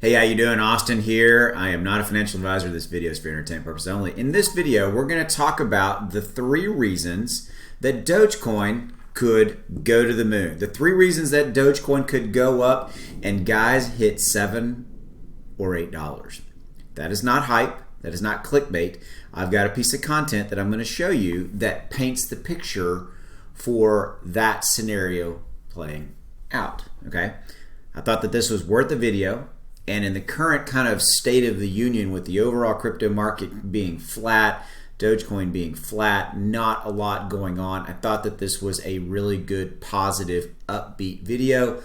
Hey, how you doing? Austin here. I am not a financial advisor. This video is for entertainment purposes only. In this video, we're going to talk about the 3 reasons that Dogecoin could go to the moon. The 3 reasons that Dogecoin could go up and guys hit $7 or $8. That is not hype. That is not clickbait. I've got a piece of content that I'm going to show you that paints the picture for that scenario playing out. Okay? I thought that this was worth the video. And in the current kind of state of the union with the overall crypto market being flat, Dogecoin being flat, not a lot going on, I thought that this was a really good, positive, upbeat video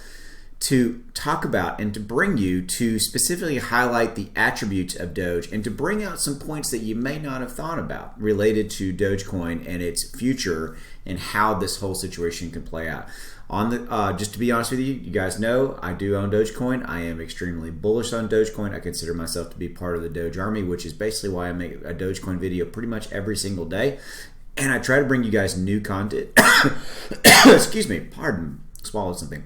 to talk about and to bring you to specifically highlight the attributes of Doge and to bring out some points that you may not have thought about related to Dogecoin and its future and how this whole situation can play out. Just to be honest with you, you guys know I do own Dogecoin. I am extremely bullish on Dogecoin. I consider myself to be part of the Doge army, which is basically why I make a Dogecoin video pretty much every single day. And I try to bring you guys new content. Excuse me, pardon, swallowed something.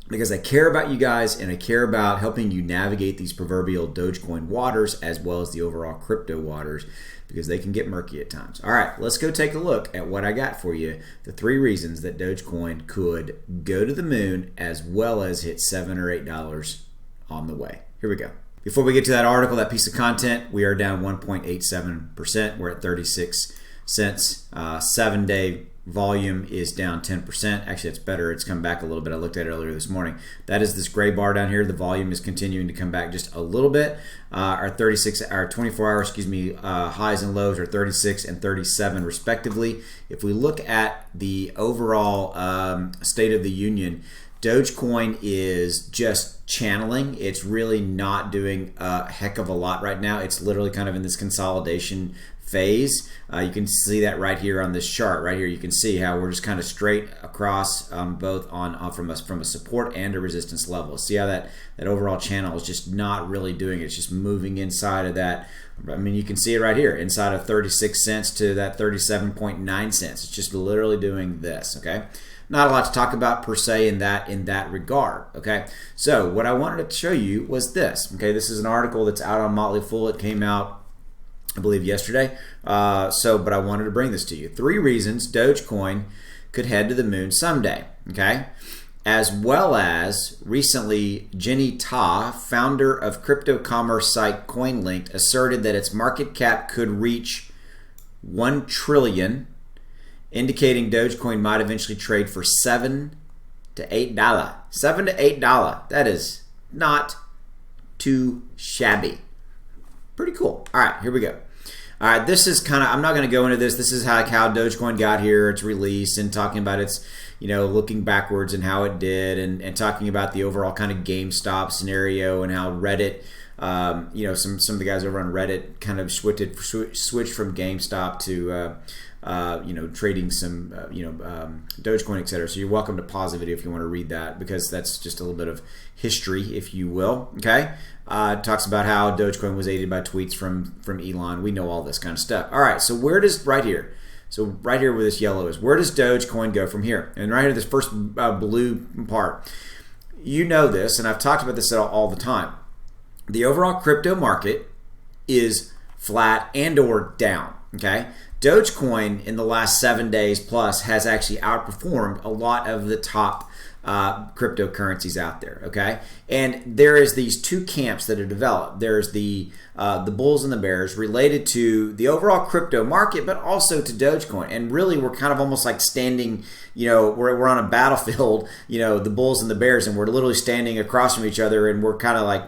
Because I care about you guys and I care about helping you navigate these proverbial Dogecoin waters as well as the overall crypto waters, because they can get murky at times. All right, let's go take a look at what I got for you. The 3 reasons that Dogecoin could go to the moon as well as hit $7 or $8 on the way. Here we go. Before we get to that article, that piece of content, we are down 1.87%. We're at 36 cents. 7-day volume is down 10%. Actually, it's better. It's come back a little bit. I looked at it earlier this morning. That is this gray bar down here. The volume is continuing to come back just a little bit. Our 24-hour, highs and lows are 36 and 37 respectively. If we look at the overall state of the union, Dogecoin is just channeling. It's really not doing a heck of a lot right now. It's literally kind of in this consolidation phase. You can see that right here on this chart. Right here, you can see how we're just kind of straight across both from a support and a resistance level. See how that overall channel is just not really doing it. It's just moving inside of that. I mean, you can see it right here, inside of 36 cents to that 37.9 cents. It's just literally doing this. Okay. Not a lot to talk about per se in that regard. Okay, so what I wanted to show you was this. Okay, this is an article that's out on Motley Fool. It came out, I believe, yesterday. But I wanted to bring this to you. 3 reasons Dogecoin could head to the moon someday. Okay, as well as recently, Jenny Ta, founder of crypto commerce site CoinLinked, asserted that its market cap could reach $1 trillion. Indicating Dogecoin might eventually trade for $7 to $8. $7 to $8. That is not too shabby. Pretty cool. All right, here we go. All right, this is kind of, I'm not going to go into this. This is how Dogecoin got here, its release, and talking about its, looking backwards and how it did, and talking about the overall kind of GameStop scenario and how Reddit, some of the guys over on Reddit kind of switched from GameStop to trading some, Dogecoin, etc. So you're welcome to pause the video if you want to read that, because that's just a little bit of history, if you will. Okay, it talks about how Dogecoin was aided by tweets from Elon. We know all this kind of stuff. All right, so where does right here where this yellow is, where does Dogecoin go from here? And right here, this first blue part, you know this, and I've talked about this all the time. The overall crypto market is flat and or down. Okay, Dogecoin in the last 7 days plus has actually outperformed a lot of the top cryptocurrencies out there. Okay, and there is these 2 camps that are developed. There's the bulls and the bears related to the overall crypto market, but also to Dogecoin. And really, we're kind of almost like standing. We're on a battlefield. The bulls and the bears, and we're literally standing across from each other, and we're kind of like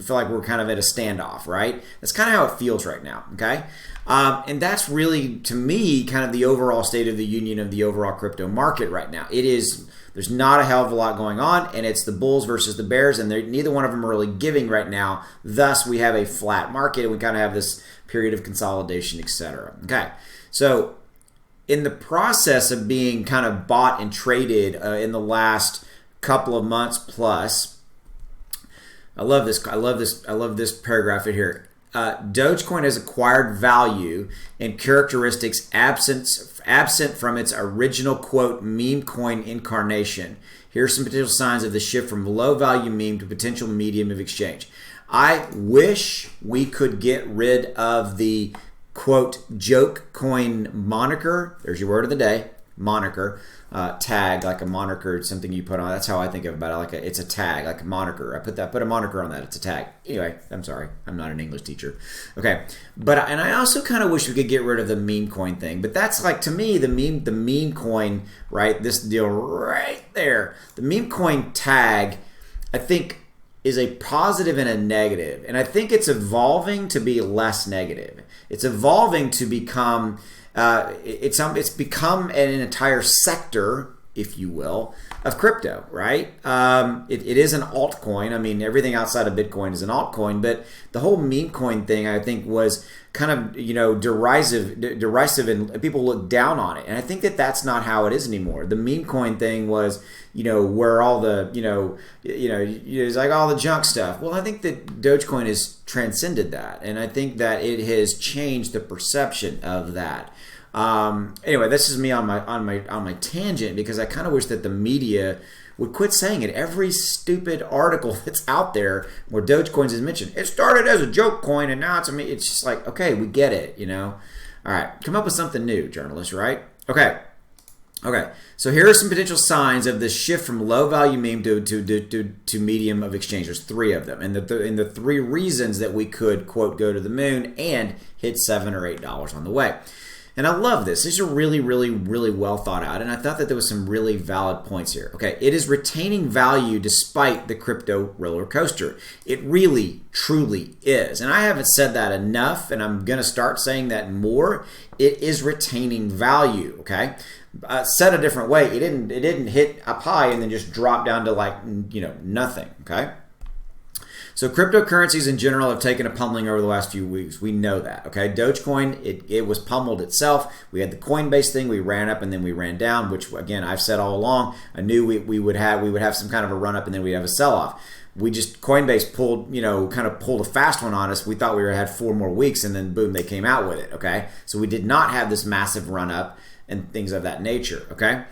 feel like we're kind of at a standoff. Right? That's kind of how it feels right now. Okay. And that's really, to me, kind of the overall state of the union of the overall crypto market right now. There's not a hell of a lot going on, and it's the bulls versus the bears, and neither one of them are really giving right now. Thus, we have a flat market, and we kind of have this period of consolidation, etc. Okay, so in the process of being kind of bought and traded in the last couple of months plus, I love this paragraph right here. Dogecoin has acquired value and characteristics absent from its original, quote, meme coin incarnation. Here are some potential signs of the shift from low value meme to potential medium of exchange. I wish we could get rid of the, quote, joke coin moniker. There's your word of the day, moniker. Tag, like a moniker, something you put on. That's how I think about it. It's a tag, like a moniker. I put a moniker on that. It's a tag. Anyway, I'm sorry. I'm not an English teacher. Okay, and I also kind of wish we could get rid of the meme coin thing. But that's like, to me, the meme coin, right? This deal right there. The meme coin tag, I think, is a positive and a negative, and I think it's evolving to be less negative. It's evolving to become. It's become an entire sector, if you will, of crypto, right? It is an altcoin. I mean, everything outside of Bitcoin is an altcoin, but the whole meme coin thing, I think, was kind of, derisive, and people look down on it. And I think that that's not how it is anymore. The meme coin thing was, where all the, it's like all the junk stuff. Well, I think that Dogecoin has transcended that, and I think that it has changed the perception of that. Anyway, this is me on my tangent, because I kind of wish that the media would quit saying it. Every stupid article that's out there where Dogecoins is mentioned, it started as a joke coin and now it's just like, okay, we get it, All right, come up with something new, journalists, right? Okay. So here are some potential signs of the shift from low value meme to medium of exchange. There's three of them, and the three reasons that we could, quote, go to the moon and hit $7 or $8 on the way. And I love this. These are really, really, really well thought out. And I thought that there was some really valid points here. Okay, it is retaining value despite the crypto roller coaster. It really, truly is. And I haven't said that enough, and I'm going to start saying that more. It is retaining value, okay? Said a different way, it didn't hit up high and then just drop down to like, nothing, okay? So cryptocurrencies in general have taken a pummeling over the last few weeks. We know that, okay? Dogecoin, it was pummeled itself. We had the Coinbase thing. We ran up and then we ran down, which, again, I've said all along. I knew we would have some kind of a run up and then we'd have a sell off. Coinbase pulled, kind of pulled a fast one on us. We thought we had 4 more weeks, and then boom, they came out with it, okay? So we did not have this massive run up and things of that nature, okay?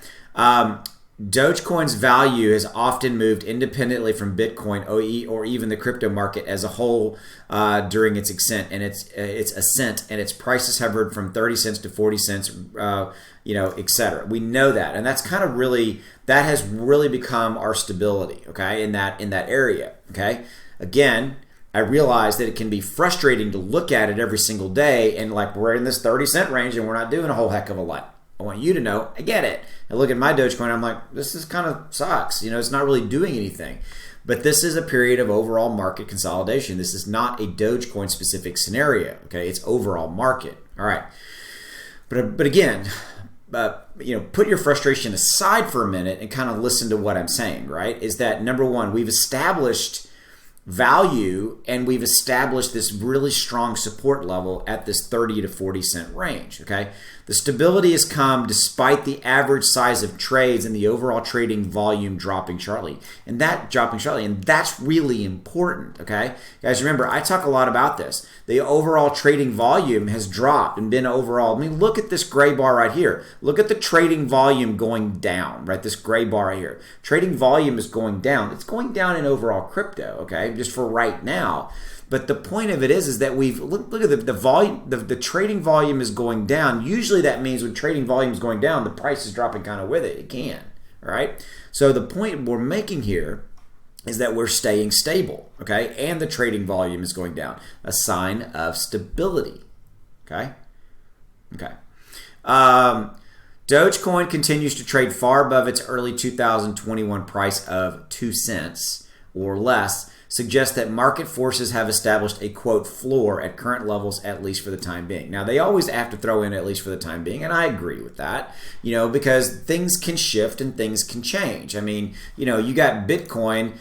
Dogecoin's value has often moved independently from Bitcoin or even the crypto market as a whole during its ascent, and its prices hovered from 30 cents to 40 cents, etc. We know that, and that's kind of that has really become our stability, okay, in that area, okay. Again, I realize that it can be frustrating to look at it every single day, and like we're in this 30-cent range, and we're not doing a whole heck of a lot. I want you to know, I get it. I look at my Dogecoin, I'm like, this is kind of sucks. It's not really doing anything. But this is a period of overall market consolidation. This is not a Dogecoin specific scenario, okay? It's overall market, all right? But again, put your frustration aside for a minute and kind of listen to what I'm saying, right? Is that, number one, we've established value, and we've established this really strong support level at this 30 to 40 cent range, okay? The stability has come despite the average size of trades and the overall trading volume dropping sharply. And that's really important, okay? Guys, remember, I talk a lot about this. The overall trading volume has dropped and been overall, look at this gray bar right here. Look at the trading volume going down, right? This gray bar right here. Trading volume is going down. It's going down in overall crypto, okay? Just for right now. But the point of it is that we've look at the volume. The trading volume is going down. Usually that means when trading volume is going down, the price is dropping kind of with it. It can, all right? So the point we're making here is that we're staying stable, okay? And the trading volume is going down, a sign of stability, okay? Okay. Dogecoin continues to trade far above its early 2021 price of 2 cents or less, suggests that market forces have established a, quote, floor at current levels, at least for the time being. Now, they always have to throw in at least for the time being, and I agree with that, because things can shift and things can change. You got Bitcoin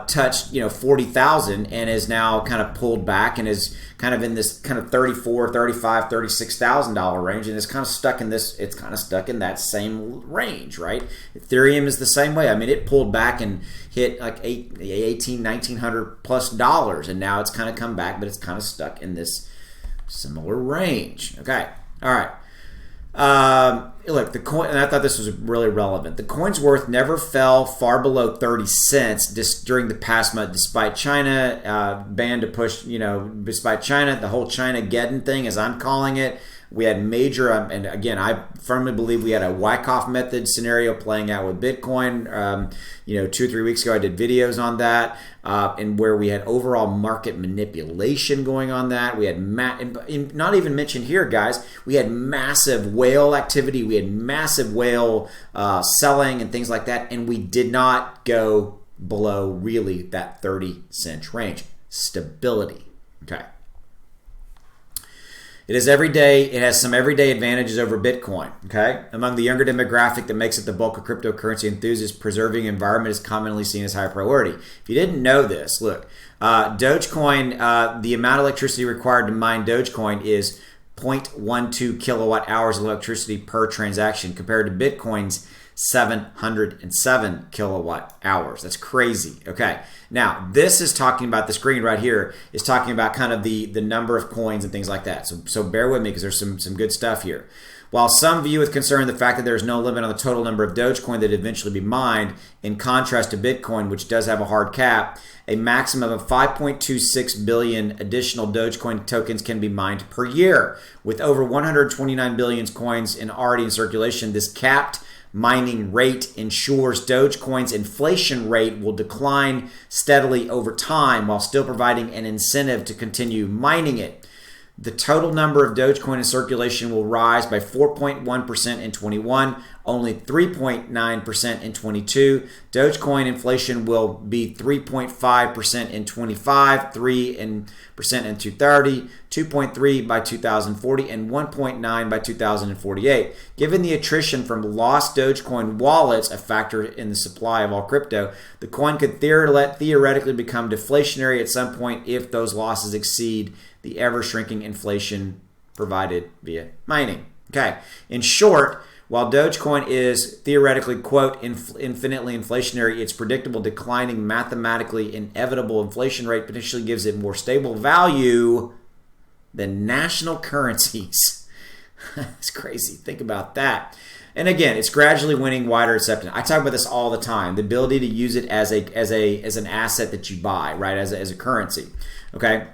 touched, 40,000 and is now kind of pulled back and is kind of in this kind of $34,000, $35,000, $36,000 range, and it's kind of stuck in that same range, right? Ethereum is the same way. It pulled back and hit like 1900 plus dollars, and now it's kind of come back, but it's kind of stuck in this similar range. Okay, all right. Look, the coin, and I thought this was really relevant. The coin's worth never fell far below 30 cents during the past month, despite China banned to push, despite China, the whole China-geddon thing, as I'm calling it. We had major, and again, I firmly believe we had a Wyckoff method scenario playing out with Bitcoin. 2 or 3 weeks ago, I did videos on that, and where we had overall market manipulation going on that. We had, not even mentioned here, guys, we had massive whale activity. We had massive whale selling and things like that, and we did not go below really that 30-cent range. Stability. Okay. It is everyday. It has some everyday advantages over Bitcoin. Okay, among the younger demographic that makes it the bulk of cryptocurrency enthusiasts, preserving environment is commonly seen as high priority. If you didn't know this, look, Dogecoin. The amount of electricity required to mine Dogecoin is 0.12 kilowatt hours of electricity per transaction, compared to Bitcoin's 707 kilowatt hours. That's crazy. Okay. Now, this is talking about, the screen right here is talking about kind of the number of coins and things like that. So bear with me, because there's some good stuff here. While some view with concern the fact that there's no limit on the total number of Dogecoin that eventually be mined, in contrast to Bitcoin, which does have a hard cap, a maximum of 5.26 billion additional Dogecoin tokens can be mined per year. With over 129 billion coins already in circulation, this capped mining rate ensures Dogecoin's inflation rate will decline steadily over time, while still providing an incentive to continue mining it. The total number of Dogecoin in circulation will rise by 4.1% in 21, only 3.9% in 22. Dogecoin inflation will be 3.5% in 25, 3% in 2030, 2.3% by 2040, and 1.9% by 2048. Given the attrition from lost Dogecoin wallets, a factor in the supply of all crypto, the coin could theoretically become deflationary at some point if those losses exceed the ever-shrinking inflation provided via mining. Okay, in short, while Dogecoin is theoretically, quote, infinitely inflationary, its predictable declining, mathematically inevitable inflation rate potentially gives it more stable value than national currencies. It's crazy. Think about that. And again, it's gradually winning wider acceptance. I talk about this all the time. The ability to use it as an asset that you buy, right? As a currency. Okay.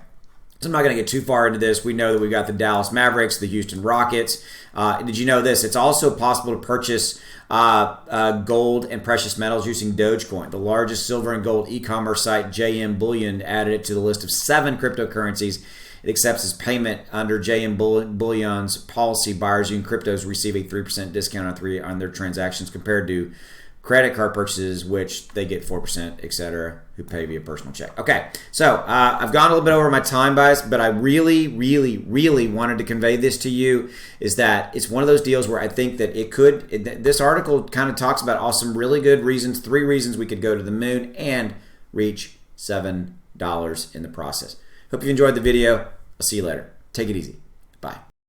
So I'm not going to get too far into this. We know that we've got the Dallas Mavericks, the Houston Rockets. Did you know this? It's also possible to purchase gold and precious metals using Dogecoin. The largest silver and gold e-commerce site, JM Bullion, added it to the list of 7 cryptocurrencies it accepts as payment under JM Bullion's policy. Buyers using cryptos receive a 3% discount on their transactions compared to credit card purchases, which they get 4%, etc., who pay via personal check. Okay, so I've gone a little bit over my time, guys, but I really, really, really wanted to convey this to you, is that it's one of those deals where I think that this article kind of talks about some really good reasons, 3 reasons we could go to the moon and reach $7 in the process. Hope you enjoyed the video. I'll see you later. Take it easy. Bye.